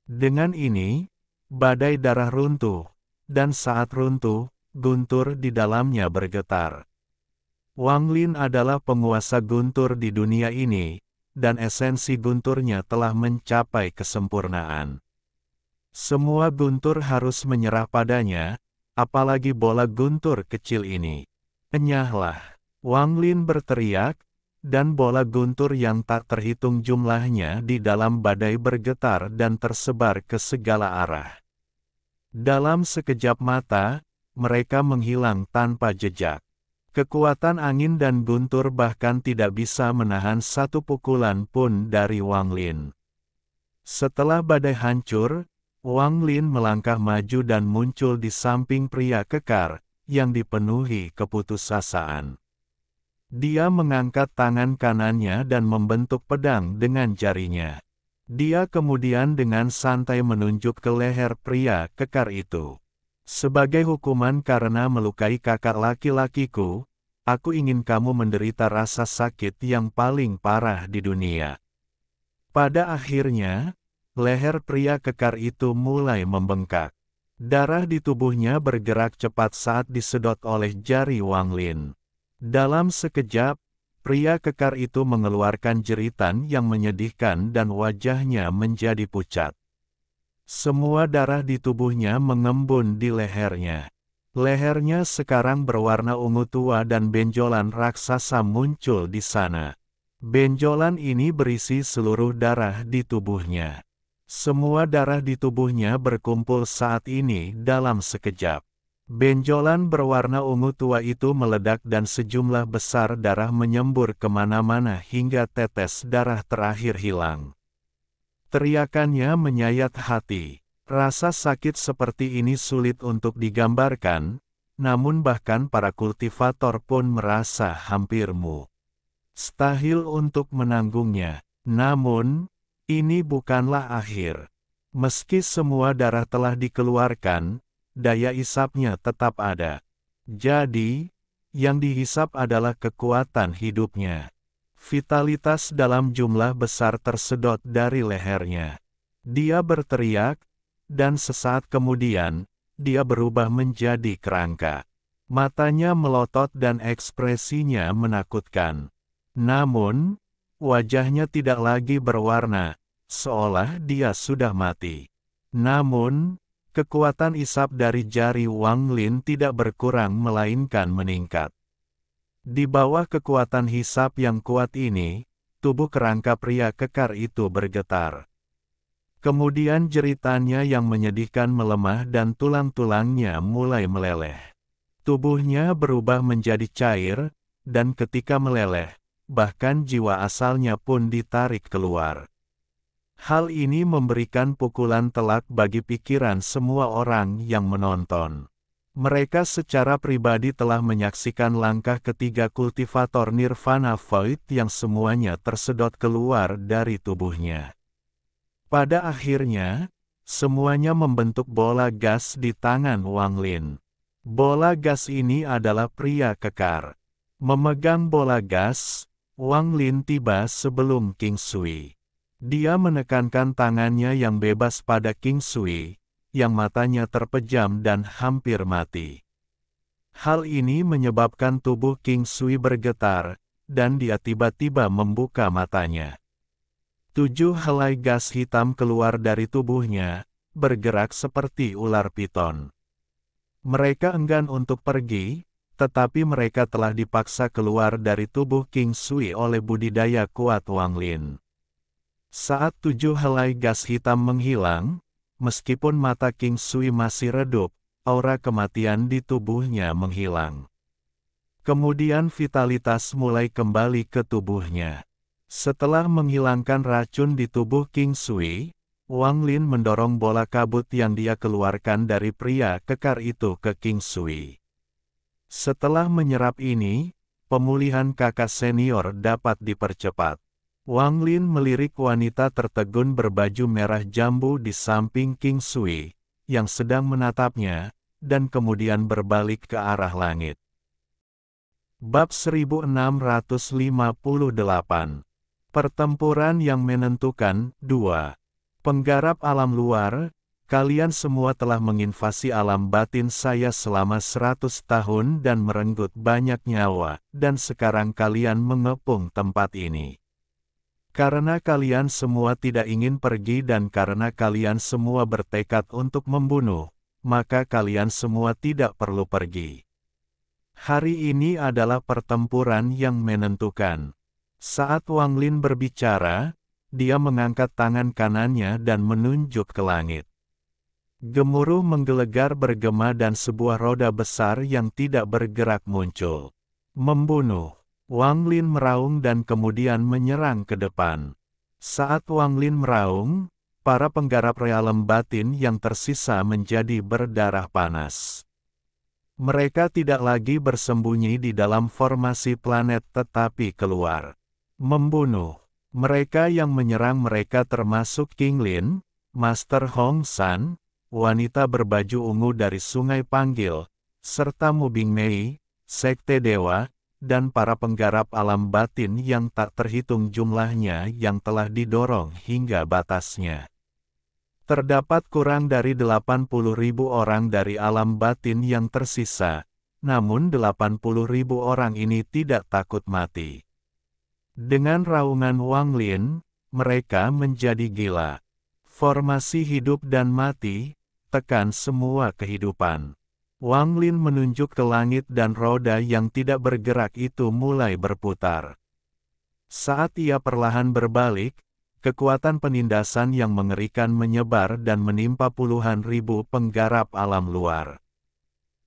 Dengan ini, badai darah runtuh, dan saat runtuh, guntur di dalamnya bergetar. Wang Lin adalah penguasa guntur di dunia ini, dan esensi gunturnya telah mencapai kesempurnaan. Semua guntur harus menyerah padanya, apalagi bola guntur kecil ini. Enyahlah! Wang Lin berteriak, dan bola guntur yang tak terhitung jumlahnya di dalam badai bergetar dan tersebar ke segala arah. Dalam sekejap mata, mereka menghilang tanpa jejak. Kekuatan angin dan guntur bahkan tidak bisa menahan satu pukulan pun dari Wang Lin. Setelah badai hancur, Wang Lin melangkah maju dan muncul di samping pria kekar, yang dipenuhi keputusasaan. Dia mengangkat tangan kanannya dan membentuk pedang dengan jarinya. Dia kemudian dengan santai menunjuk ke leher pria kekar itu. Sebagai hukuman karena melukai kakak laki-lakiku, aku ingin kamu menderita rasa sakit yang paling parah di dunia. Pada akhirnya, leher pria kekar itu mulai membengkak. Darah di tubuhnya bergerak cepat saat disedot oleh jari Wang Lin. Dalam sekejap, pria kekar itu mengeluarkan jeritan yang menyedihkan dan wajahnya menjadi pucat. Semua darah di tubuhnya mengembun di lehernya. Lehernya sekarang berwarna ungu tua dan benjolan raksasa muncul di sana. Benjolan ini berisi seluruh darah di tubuhnya. Semua darah di tubuhnya berkumpul saat ini dalam sekejap. Benjolan berwarna ungu tua itu meledak dan sejumlah besar darah menyembur kemana-mana hingga tetes darah terakhir hilang. Teriakannya menyayat hati. Rasa sakit seperti ini sulit untuk digambarkan, namun bahkan para kultivator pun merasa hampir mustahil untuk menanggungnya. Namun, ini bukanlah akhir. Meski semua darah telah dikeluarkan, daya isapnya tetap ada. Jadi, yang dihisap adalah kekuatan hidupnya. Vitalitas dalam jumlah besar tersedot dari lehernya. Dia berteriak, dan sesaat kemudian, dia berubah menjadi kerangka. Matanya melotot dan ekspresinya menakutkan. Namun, wajahnya tidak lagi berwarna, seolah dia sudah mati. Namun, kekuatan isap dari jari Wang Lin tidak berkurang melainkan meningkat. Di bawah kekuatan hisap yang kuat ini, tubuh kerangka pria kekar itu bergetar. Kemudian jeritannya yang menyedihkan melemah dan tulang-tulangnya mulai meleleh. Tubuhnya berubah menjadi cair, dan ketika meleleh, bahkan jiwa asalnya pun ditarik keluar. Hal ini memberikan pukulan telak bagi pikiran semua orang yang menonton. Mereka secara pribadi telah menyaksikan langkah ketiga kultivator Nirvana Void yang semuanya tersedot keluar dari tubuhnya. Pada akhirnya, semuanya membentuk bola gas di tangan Wang Lin. Bola gas ini adalah pria kekar. Memegang bola gas, Wang Lin tiba sebelum King Sui. Dia menekankan tangannya yang bebas pada King Sui, yang matanya terpejam dan hampir mati. Hal ini menyebabkan tubuh King Sui bergetar, dan dia tiba-tiba membuka matanya. 7 helai gas hitam keluar dari tubuhnya, bergerak seperti ular piton. Mereka enggan untuk pergi, tetapi mereka telah dipaksa keluar dari tubuh King Sui oleh budidaya kuat Wang Lin. Saat 7 helai gas hitam menghilang, meskipun mata King Sui masih redup, aura kematian di tubuhnya menghilang. Kemudian vitalitas mulai kembali ke tubuhnya. Setelah menghilangkan racun di tubuh King Sui, Wang Lin mendorong bola kabut yang dia keluarkan dari pria kekar itu ke King Sui. Setelah menyerap ini, pemulihan kakak senior dapat dipercepat. Wang Lin melirik wanita tertegun berbaju merah jambu di samping King Sui, yang sedang menatapnya, dan kemudian berbalik ke arah langit. Bab 1658. Pertempuran yang menentukan, 2. Penggarap alam luar, kalian semua telah menginvasi alam batin saya selama 100 tahun dan merenggut banyak nyawa, dan sekarang kalian mengepung tempat ini. Karena kalian semua tidak ingin pergi dan karena kalian semua bertekad untuk membunuh, maka kalian semua tidak perlu pergi. Hari ini adalah pertempuran yang menentukan. Saat Wang Lin berbicara, dia mengangkat tangan kanannya dan menunjuk ke langit. Gemuruh menggelegar bergema dan sebuah roda besar yang tidak bergerak muncul. Membunuh. Wang Lin meraung dan kemudian menyerang ke depan. Saat Wang Lin meraung, para penggarap realem batin yang tersisa menjadi berdarah panas. Mereka tidak lagi bersembunyi di dalam formasi planet tetapi keluar. Membunuh. Mereka yang menyerang mereka termasuk King Lin, Master Hong San, wanita berbaju ungu dari Sungai Panggil, serta Mubing Mei, Sekte Dewa, dan para penggarap alam batin yang tak terhitung jumlahnya yang telah didorong hingga batasnya. Terdapat kurang dari 80.000 orang dari alam batin yang tersisa, namun 80.000 orang ini tidak takut mati. Dengan raungan Wang Lin, mereka menjadi gila. Formasi hidup dan mati, tekan semua kehidupan. Wang Lin menunjuk ke langit dan roda yang tidak bergerak itu mulai berputar. Saat ia perlahan berbalik, kekuatan penindasan yang mengerikan menyebar dan menimpa puluhan ribu penggarap alam luar.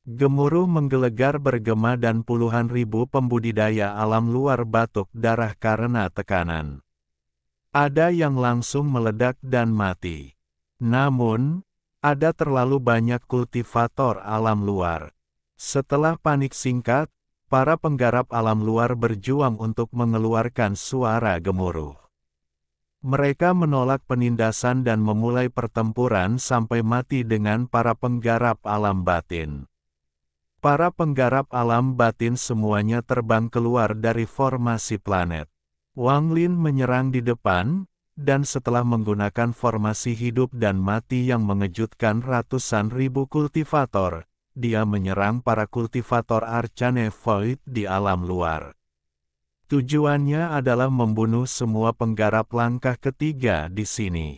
Gemuruh menggelegar bergema dan puluhan ribu pembudidaya alam luar batuk darah karena tekanan. Ada yang langsung meledak dan mati. Namun, ada terlalu banyak kultivator alam luar. Setelah panik singkat, para penggarap alam luar berjuang untuk mengeluarkan suara gemuruh. Mereka menolak penindasan dan memulai pertempuran sampai mati dengan para penggarap alam batin. Para penggarap alam batin semuanya terbang keluar dari formasi planet. Wang Lin menyerang di depan, dan setelah menggunakan formasi hidup dan mati yang mengejutkan ratusan ribu kultivator, dia menyerang para kultivator Arcane Void di alam luar. Tujuannya adalah membunuh semua penggarap langkah ketiga di sini.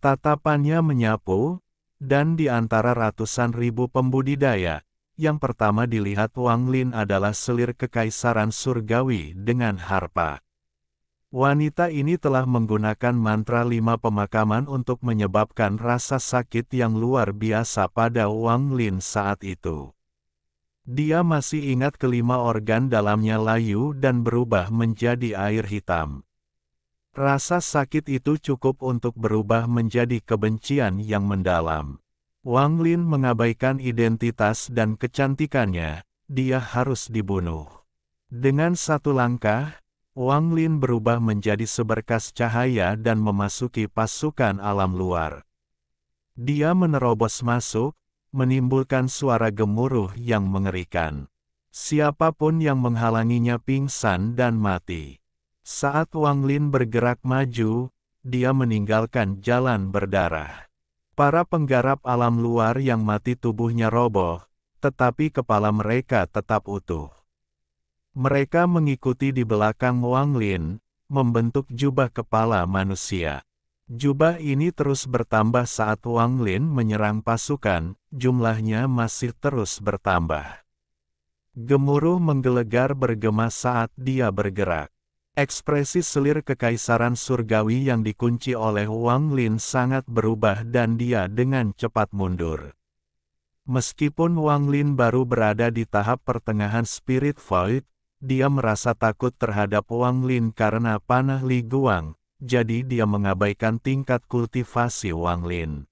Tatapannya menyapu, dan di antara ratusan ribu pembudidaya, yang pertama dilihat Wang Lin adalah selir kekaisaran surgawi dengan harpa. Wanita ini telah menggunakan mantra 5 pemakaman untuk menyebabkan rasa sakit yang luar biasa pada Wang Lin saat itu. Dia masih ingat kelima organ dalamnya layu dan berubah menjadi air hitam. Rasa sakit itu cukup untuk berubah menjadi kebencian yang mendalam. Wang Lin mengabaikan identitas dan kecantikannya, dia harus dibunuh. Dengan satu langkah, Wang Lin berubah menjadi seberkas cahaya dan memasuki pasukan alam luar. Dia menerobos masuk, menimbulkan suara gemuruh yang mengerikan. Siapapun yang menghalanginya pingsan dan mati. Saat Wang Lin bergerak maju, dia meninggalkan jalan berdarah. Para penggarap alam luar yang mati tubuhnya roboh, tetapi kepala mereka tetap utuh. Mereka mengikuti di belakang Wang Lin, membentuk jubah kepala manusia. Jubah ini terus bertambah saat Wang Lin menyerang pasukan, jumlahnya masih terus bertambah. Gemuruh menggelegar bergema saat dia bergerak. Ekspresi selir kekaisaran surgawi yang dikunci oleh Wang Lin sangat berubah dan dia dengan cepat mundur. Meskipun Wang Lin baru berada di tahap pertengahan Spirit Void, dia merasa takut terhadap Wang Lin karena panah Li Guang, jadi dia mengabaikan tingkat kultivasi Wang Lin.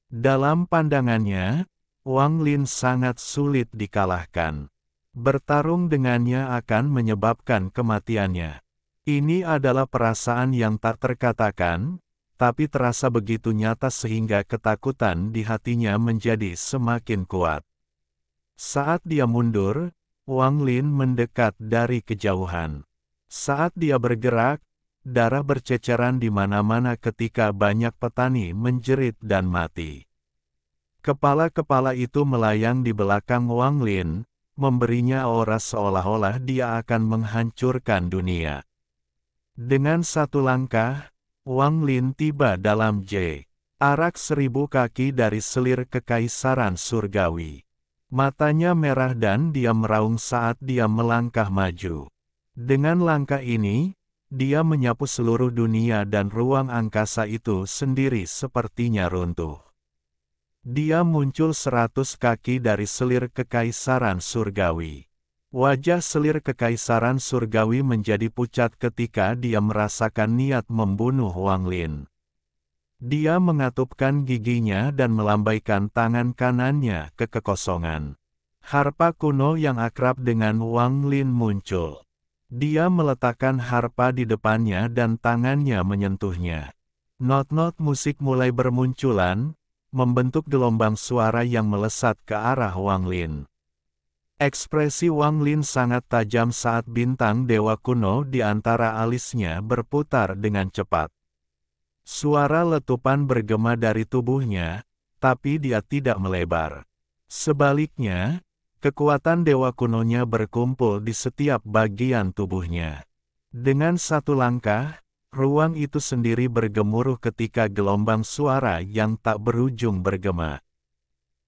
Dalam pandangannya, Wang Lin sangat sulit dikalahkan. Bertarung dengannya akan menyebabkan kematiannya. Ini adalah perasaan yang tak terkatakan, tapi terasa begitu nyata sehingga ketakutan di hatinya menjadi semakin kuat. Saat dia mundur, Wang Lin mendekat dari kejauhan. Saat dia bergerak, darah berceceran di mana-mana ketika banyak petani menjerit dan mati. Kepala-kepala itu melayang di belakang Wang Lin, memberinya aura seolah-olah dia akan menghancurkan dunia. Dengan satu langkah, Wang Lin tiba dalam jarak 1000 kaki dari selir kekaisaran surgawi. Matanya merah dan dia meraung saat dia melangkah maju. Dengan langkah ini, dia menyapu seluruh dunia dan ruang angkasa itu sendiri sepertinya runtuh. Dia muncul 100 kaki dari selir kekaisaran surgawi. Wajah selir kekaisaran surgawi menjadi pucat ketika dia merasakan niat membunuh Wang Lin. Dia mengatupkan giginya dan melambaikan tangan kanannya ke kekosongan. Harpa kuno yang akrab dengan Wang Lin muncul. Dia meletakkan harpa di depannya dan tangannya menyentuhnya. Not-not musik mulai bermunculan, membentuk gelombang suara yang melesat ke arah Wang Lin. Ekspresi Wang Lin sangat tajam saat bintang dewa kuno di antara alisnya berputar dengan cepat. Suara letupan bergema dari tubuhnya, tapi dia tidak melebar. Sebaliknya, kekuatan dewa kunonya berkumpul di setiap bagian tubuhnya. Dengan satu langkah, ruang itu sendiri bergemuruh ketika gelombang suara yang tak berujung bergema.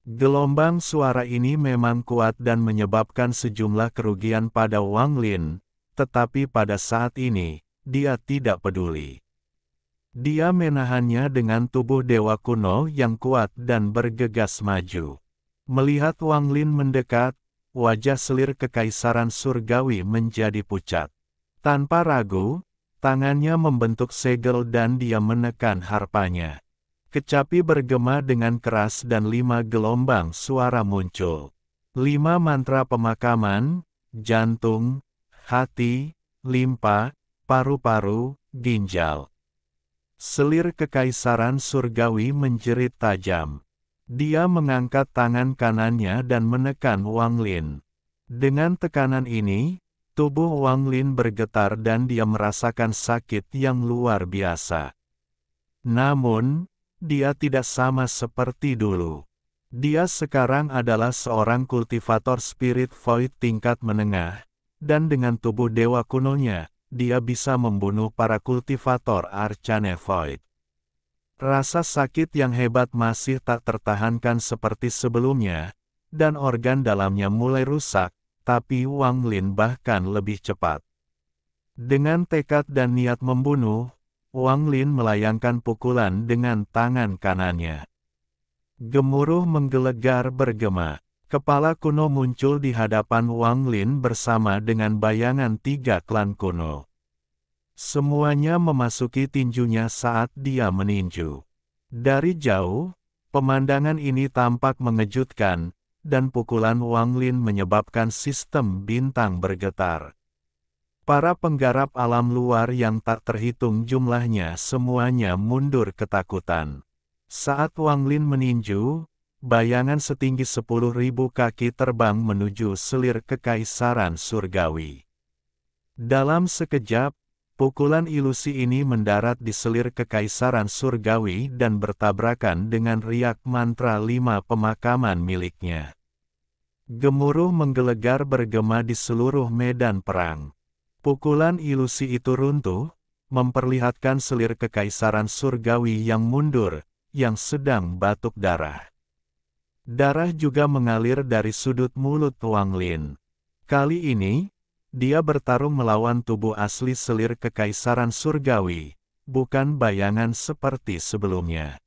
Gelombang suara ini memang kuat dan menyebabkan sejumlah kerugian pada Wang Lin, tetapi pada saat ini, dia tidak peduli. Dia menahannya dengan tubuh dewa kuno yang kuat dan bergegas maju. Melihat Wang Lin mendekat, wajah selir kekaisaran surgawi menjadi pucat. Tanpa ragu, tangannya membentuk segel dan dia menekan harpanya. Kecapi bergema dengan keras dan 5 gelombang suara muncul. 5 mantra pemakaman, jantung, hati, limpa, paru-paru, ginjal. Selir kekaisaran surgawi menjerit tajam. Dia mengangkat tangan kanannya dan menekan Wang Lin. Dengan tekanan ini, tubuh Wang Lin bergetar dan dia merasakan sakit yang luar biasa. Namun, dia tidak sama seperti dulu. Dia sekarang adalah seorang kultivator spirit void tingkat menengah, dan dengan tubuh dewa kunonya, dia bisa membunuh para kultivator Arcane Void. Rasa sakit yang hebat masih tak tertahankan seperti sebelumnya, dan organ dalamnya mulai rusak, tapi Wang Lin bahkan lebih cepat. Dengan tekad dan niat membunuh, Wang Lin melayangkan pukulan dengan tangan kanannya. Gemuruh menggelegar bergema. Kepala kuno muncul di hadapan Wang Lin bersama dengan bayangan 3 klan kuno. Semuanya memasuki tinjunya saat dia meninju. Dari jauh, pemandangan ini tampak mengejutkan, dan pukulan Wang Lin menyebabkan sistem bintang bergetar. Para penggarap alam luar yang tak terhitung jumlahnya semuanya mundur ketakutan. Saat Wang Lin meninju, bayangan setinggi 10.000 kaki terbang menuju selir kekaisaran surgawi. Dalam sekejap, pukulan ilusi ini mendarat di selir kekaisaran surgawi dan bertabrakan dengan riak mantra 5 pemakaman miliknya. Gemuruh menggelegar bergema di seluruh medan perang. Pukulan ilusi itu runtuh, memperlihatkan selir kekaisaran surgawi yang mundur, yang sedang batuk darah. Darah juga mengalir dari sudut mulut Wang Lin. Kali ini, dia bertarung melawan tubuh asli selir kekaisaran surgawi, bukan bayangan seperti sebelumnya.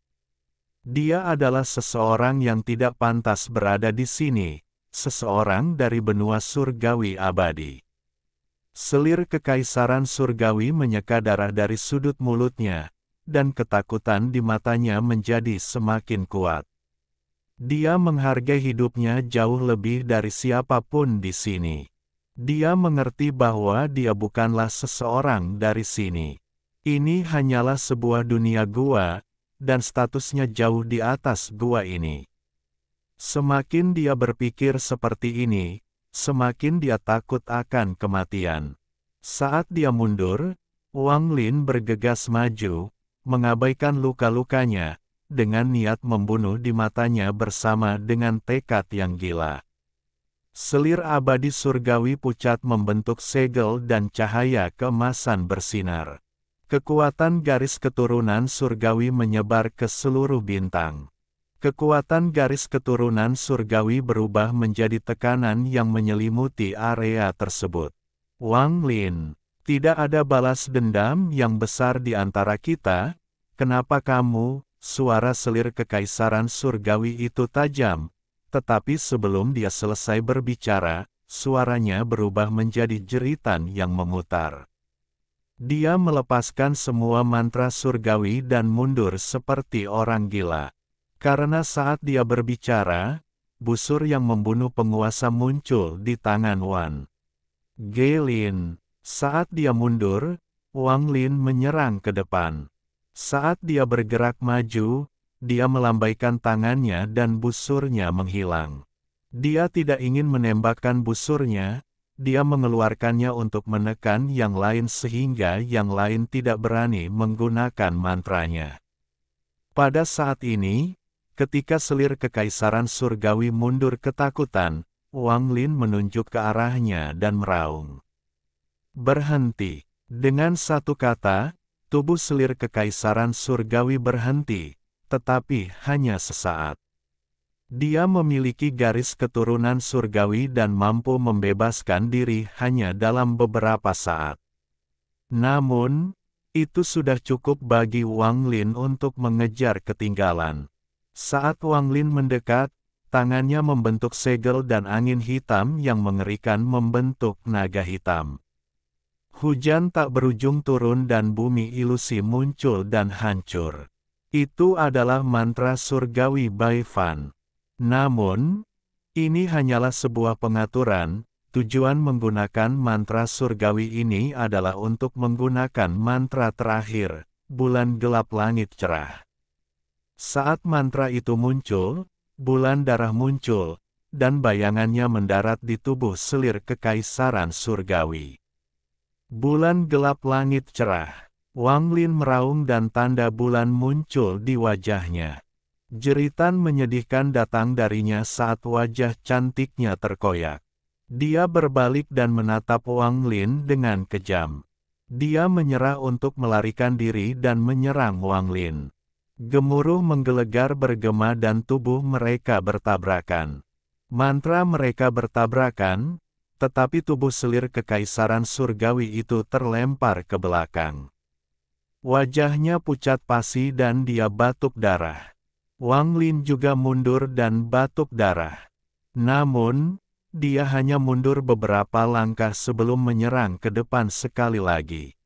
Dia adalah seseorang yang tidak pantas berada di sini, seseorang dari benua surgawi abadi. Selir kekaisaran surgawi menyeka darah dari sudut mulutnya, dan ketakutan di matanya menjadi semakin kuat. Dia menghargai hidupnya jauh lebih dari siapapun di sini. Dia mengerti bahwa dia bukanlah seseorang dari sini. Ini hanyalah sebuah dunia gua, dan statusnya jauh di atas gua ini. Semakin dia berpikir seperti ini, semakin dia takut akan kematian. Saat dia mundur, Wang Lin bergegas maju, mengabaikan luka-lukanya, dengan niat membunuh di matanya bersama dengan tekad yang gila. Selir abadi surgawi pucat membentuk segel dan cahaya keemasan bersinar. Kekuatan garis keturunan surgawi menyebar ke seluruh bintang. Kekuatan garis keturunan surgawi berubah menjadi tekanan yang menyelimuti area tersebut. Wang Lin, tidak ada balas dendam yang besar di antara kita. Kenapa kamu? Suara selir kekaisaran surgawi itu tajam. Tetapi sebelum dia selesai berbicara, suaranya berubah menjadi jeritan yang memutar. Dia melepaskan semua mantra surgawi dan mundur seperti orang gila. Karena saat dia berbicara, busur yang membunuh penguasa muncul di tangan Wan Gelin. Saat dia mundur, Wang Lin menyerang ke depan. Saat dia bergerak maju, dia melambaikan tangannya dan busurnya menghilang. Dia tidak ingin menembakkan busurnya, dia mengeluarkannya untuk menekan yang lain sehingga yang lain tidak berani menggunakan mantranya. Pada saat ini, ketika selir kekaisaran surgawi mundur ketakutan, Wang Lin menunjuk ke arahnya dan meraung. Berhenti. Dengan satu kata, tubuh selir kekaisaran surgawi berhenti. Tetapi hanya sesaat. Dia memiliki garis keturunan surgawi dan mampu membebaskan diri hanya dalam beberapa saat. Namun, itu sudah cukup bagi Wang Lin untuk mengejar ketinggalan. Saat Wang Lin mendekat, tangannya membentuk segel dan angin hitam yang mengerikan membentuk naga hitam. Hujan tak berujung turun dan bumi ilusi muncul dan hancur. Itu adalah mantra surgawi Baifan. Namun, ini hanyalah sebuah pengaturan. Tujuan menggunakan mantra surgawi ini adalah untuk menggunakan mantra terakhir, bulan gelap langit cerah. Saat mantra itu muncul, bulan darah muncul, dan bayangannya mendarat di tubuh selir kekaisaran surgawi. Bulan gelap langit cerah. Wang Lin meraung dan tanda bulan muncul di wajahnya. Jeritan menyedihkan datang darinya saat wajah cantiknya terkoyak. Dia berbalik dan menatap Wang Lin dengan kejam. Dia menyerah untuk melarikan diri dan menyerang Wang Lin. Gemuruh menggelegar bergema dan tubuh mereka bertabrakan. Mantra mereka bertabrakan, tetapi tubuh selir kekaisaran surgawi itu terlempar ke belakang. Wajahnya pucat pasi dan dia batuk darah. Wang Lin juga mundur dan batuk darah. Namun, dia hanya mundur beberapa langkah sebelum menyerang ke depan sekali lagi.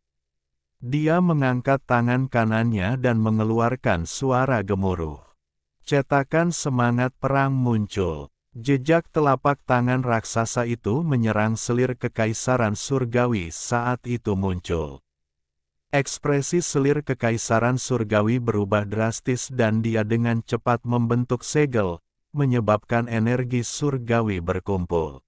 Dia mengangkat tangan kanannya dan mengeluarkan suara gemuruh. Cetakan semangat perang muncul. Jejak telapak tangan raksasa itu menyerang selir kekaisaran surgawi saat itu muncul. Ekspresi selir kekaisaran surgawi berubah drastis dan dia dengan cepat membentuk segel, menyebabkan energi surgawi berkumpul.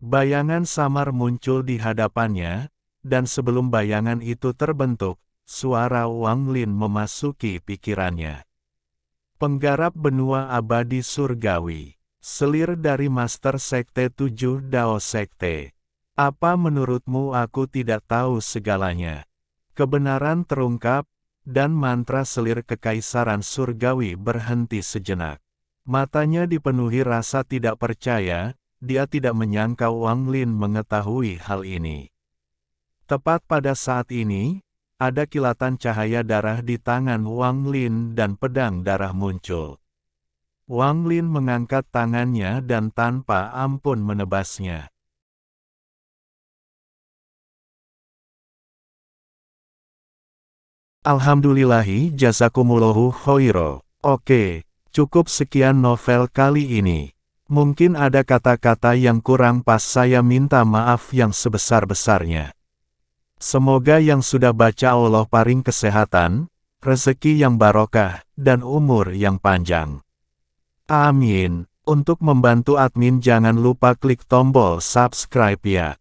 Bayangan samar muncul di hadapannya, dan sebelum bayangan itu terbentuk, suara Wang Lin memasuki pikirannya. Penggarap benua abadi surgawi. Selir dari Master Sekte 7 Dao Sekte. Apa menurutmu aku tidak tahu segalanya? Kebenaran terungkap, dan mantra selir kekaisaran surgawi berhenti sejenak. Matanya dipenuhi rasa tidak percaya, dia tidak menyangka Wang Lin mengetahui hal ini. Tepat pada saat ini, ada kilatan cahaya darah di tangan Wang Lin dan pedang darah muncul. Wang Lin mengangkat tangannya dan tanpa ampun menebasnya. Alhamdulillahi jazakumullahu khairo. Oke, cukup sekian novel kali ini. Mungkin ada kata-kata yang kurang pas, saya minta maaf yang sebesar-besarnya. Semoga yang sudah baca Allah paring kesehatan, rezeki yang barokah, dan umur yang panjang. Amin. Untuk membantu admin jangan lupa klik tombol subscribe ya.